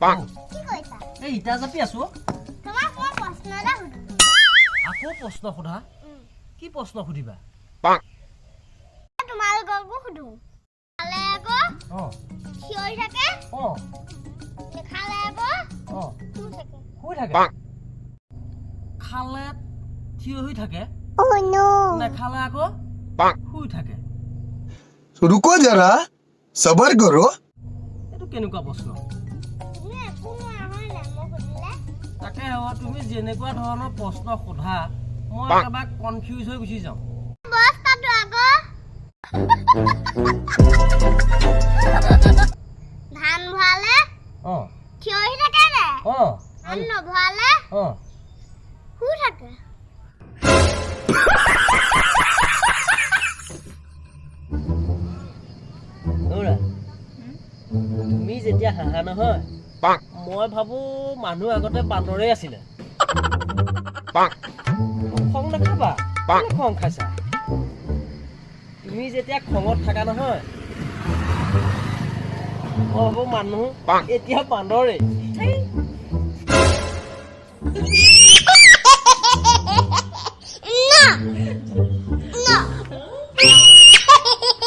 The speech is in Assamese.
Bang. কি কৈছা? এই ইটা জাপি আছো। তোমাক মই প্ৰশ্ন এটা সুধো। আকৌ প্ৰশ্ন সোধা। কি প্ৰশ্ন সুধিবা? Bang. তোমালোককো সুধো। খালে আকৌ থিয়ৰি থাকে, নেখালে আকৌ শুই থাকে। শুই থাকে। Bang. খালে থিয় হৈ থাকে, Oh no. নেখালে আকৌ Bang. শুই থাকে। रुको जरा सबर करो এইটো কেনেকুৱা প্ৰশ্ন? তুমি একো নোৱাৰা হয় নাই মই সুধিলে? তাকে তুমি যেনেকুৱা ধৰণৰ প্ৰশ্ন সোধা মই Bang. একেবাৰে কনফিউজ হৈ গুচি যাওঁ। বস্তাটো আকৌ ধান ভৰালে থিয়ৰি থাকে নে? ধান নভৰালে শুই থাকে। তুমি যেতিয়া হাঁহা নহয় Bang. মই ভাবো মানুহ আগতে বান্দৰে আছিলে। Bang. খং নাখাবা। Bang. খং খাইছা তুমি যেতিয়া খঙত থাকা নহয় মই ভাবো মানুহ Bang. এতিয়া বান্দৰে।